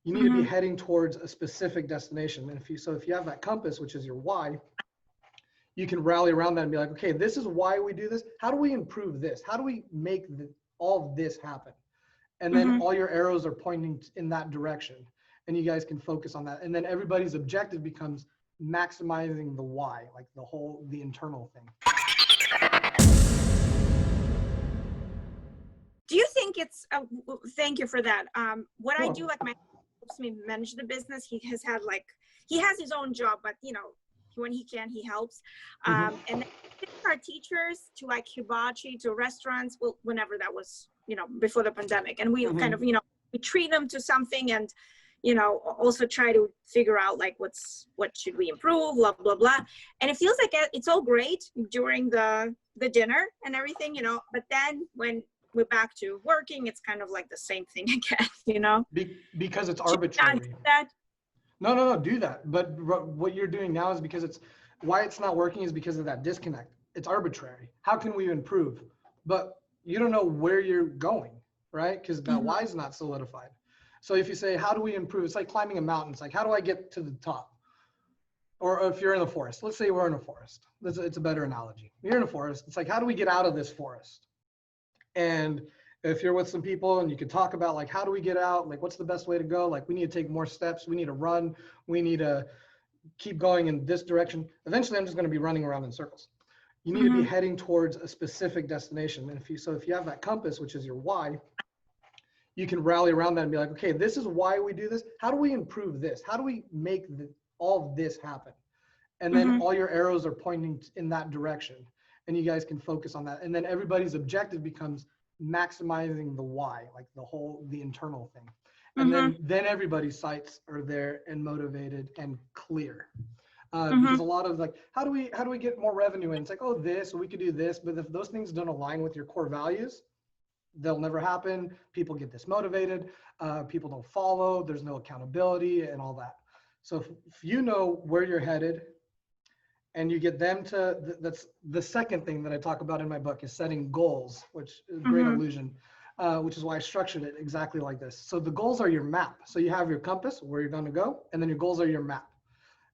You need to be heading towards a specific destination. And if you have that compass, which is your why, you can rally around that and be like, okay, this is why we do this. How do we improve this? How do we make all of this happen? And then all your arrows are pointing in that direction, and you guys can focus on that. And then everybody's objective becomes maximizing the why, like the internal thing. Do you think it's, thank you for that. What I do, like, my helps me manage the business. He has his own job, but you know, when he can, he helps. And then our teachers to like hibachi, to restaurants, well, whenever that was, you know, before the pandemic. And we kind of, you know, we treat them to something, and, you know, also try to figure out like what should we improve, blah, blah, blah. And it feels like it's all great during the dinner and everything, you know, but then when we're back to working, it's kind of like the same thing again, you know? Because it's arbitrary. No, do that. But what you're doing now is because why it's not working is because of that disconnect. It's arbitrary. How can we improve? But you don't know where you're going, right? Because that why is not solidified. So if you say, how do we improve? It's like climbing a mountain. It's like, how do I get to the top? Or if you're in a forest, let's say we're in a forest. It's a better analogy. You're in a forest. It's like, how do we get out of this forest? And if you're with some people and you could talk about like, how do we get out? Like, what's the best way to go? Like, we need to take more steps. We need to run. We need to keep going in this direction. Eventually, I'm just going to be running around in circles. You need to be heading towards a specific destination. And if you have that compass, which is your why, you can rally around that and be like, okay, this is why we do this. How do we improve this? How do we make all of this happen? And then all your arrows are pointing in that direction, and you guys can focus on that. And then everybody's objective becomes maximizing the why, like the internal thing. And then everybody's sights are there and motivated and clear. Because a lot of like, how do we get more revenue in? It's like, oh, we could do this. But if those things don't align with your core values, they'll never happen. People get dismotivated. People don't follow. There's no accountability and all that. So if you know where you're headed, and you get them to, that's the second thing that I talk about in my book, is setting goals, which is a great illusion, which is why I structured it exactly like this. So the goals are your map. So you have your compass, where you're going to go, and then your goals are your map.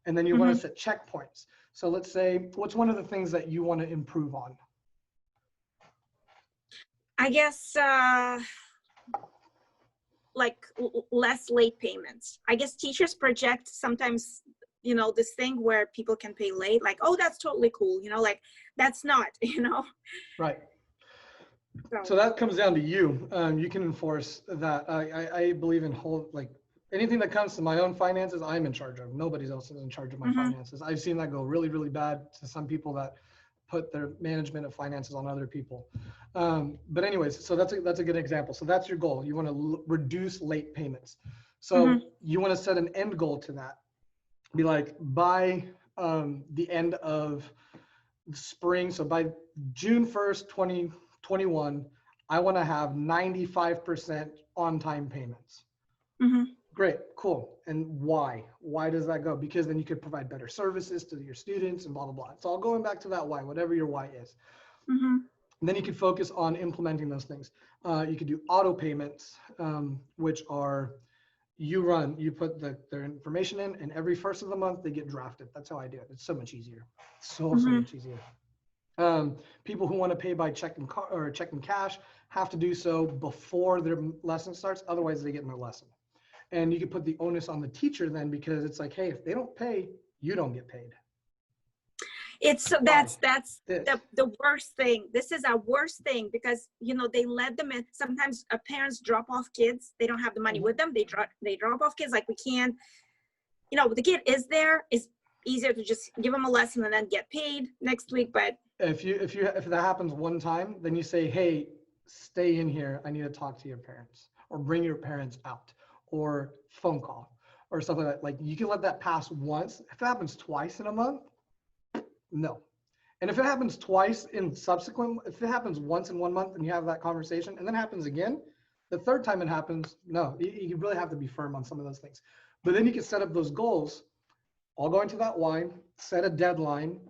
And then you want to set checkpoints. So let's say, what's one of the things that you want to improve on? I guess like less late payments. I guess teachers project sometimes, you know, this thing where people can pay late, like, oh, that's totally cool, you know, like that's not, you know. Right. So that comes down to you. You can enforce that. I believe in like anything that comes to my own finances, I'm in charge of. Nobody else is in charge of my finances. I've seen that go really, really bad to some people that put their management of finances on other people. But anyways, so that's a good example. So that's your goal. You want to reduce late payments. So you want to set an end goal to that. Be like, by the end of spring, so by June 1st, 2021, I want to have 95% on-time payments. Great, cool. And why? Why does that go? Because then you could provide better services to your students and blah, blah, blah. It's all going back to that why, whatever your why is. And then you could focus on implementing those things. You could do auto payments, which are, you put their information in, and every first of the month they get drafted. That's how I do it. It's so much easier. So much easier. People who want to pay by check and cash have to do so before their lesson starts. Otherwise, they get no lesson. And you can put the onus on the teacher then, because it's like, hey, if they don't pay, you don't get paid. That's the worst thing. This is a worst thing, because, you know, they let them in. Sometimes parents drop off kids. They don't have the money with them. They drop off kids. Like, we can't, you know, the kid is there. It's easier to just give them a lesson and then get paid next week. But if that happens one time, then you say, hey, stay in here. I need to talk to your parents, or bring your parents out, or phone call, or something like that. Like, you can let that pass once. If it happens twice in a month, no. And if it happens twice in subsequent, if it happens once in 1 month and you have that conversation, and then happens again, the third time it happens, no, you really have to be firm on some of those things. But then you can set up those goals, all going to that why, set a deadline,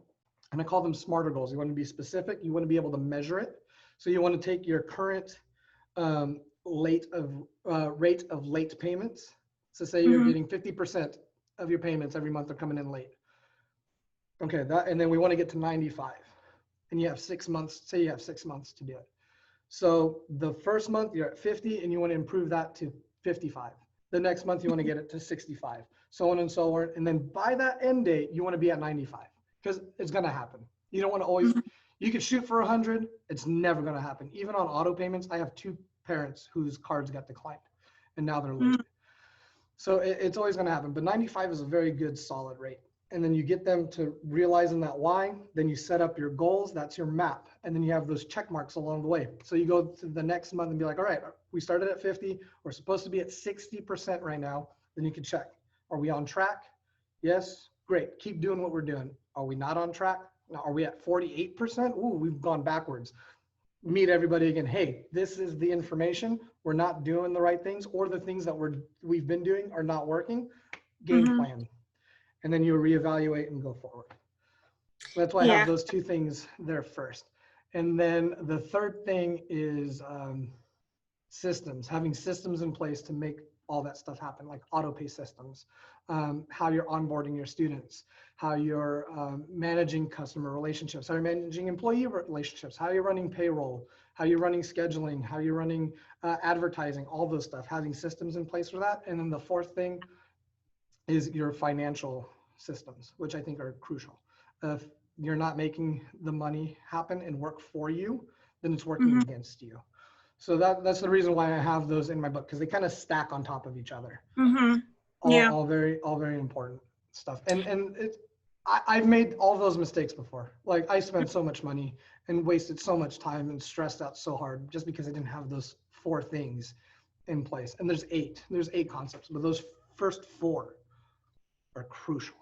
and I call them smarter goals. You want to be specific. You want to be able to measure it. So you want to take your current rate of late payments, So say you're getting 50% of your payments every month are coming in late. Okay, and then we want to get to 95. And you have 6 months, say you have 6 months to do it. So the first month you're at 50 and you want to improve that to 55. The next month you want to get it to 65, so on and so on. And then by that end date, you want to be at 95 because it's going to happen. You don't want to always, you could shoot for 100. It's never going to happen. Even on auto payments, I have 2 parents whose cards got declined and now they're late. So it's always going to happen. But 95 is a very good solid rate. And then you get them to realizing that why, then you set up your goals, that's your map. And then you have those check marks along the way. So you go to the next month and be like, all right, we started at 50, we're supposed to be at 60% right now. Then you can check, are we on track? Yes, great, keep doing what we're doing. Are we not on track? Are we at 48%? Ooh, we've gone backwards. Meet everybody again. Hey, this is the information. We're not doing the right things, or the things that we've been doing are not working. Game plan. And then you reevaluate and go forward. That's why I have those 2 things there first. And then the third thing is systems, having systems in place to make all that stuff happen, like auto pay systems, how you're onboarding your students, how you're managing customer relationships, how you're managing employee relationships, how you're running payroll, how you're running scheduling, how you're running advertising, all those stuff, having systems in place for that. And then the fourth thing is your financial systems, which I think are crucial. If you're not making the money happen and work for you, then it's working against you. So that's the reason why I have those in my book, because they kind of stack on top of each other. All very important stuff. And I've made all those mistakes before. Like I spent so much money and wasted so much time and stressed out so hard just because I didn't have those 4 things in place. And there's 8 concepts, but those first 4 are crucial.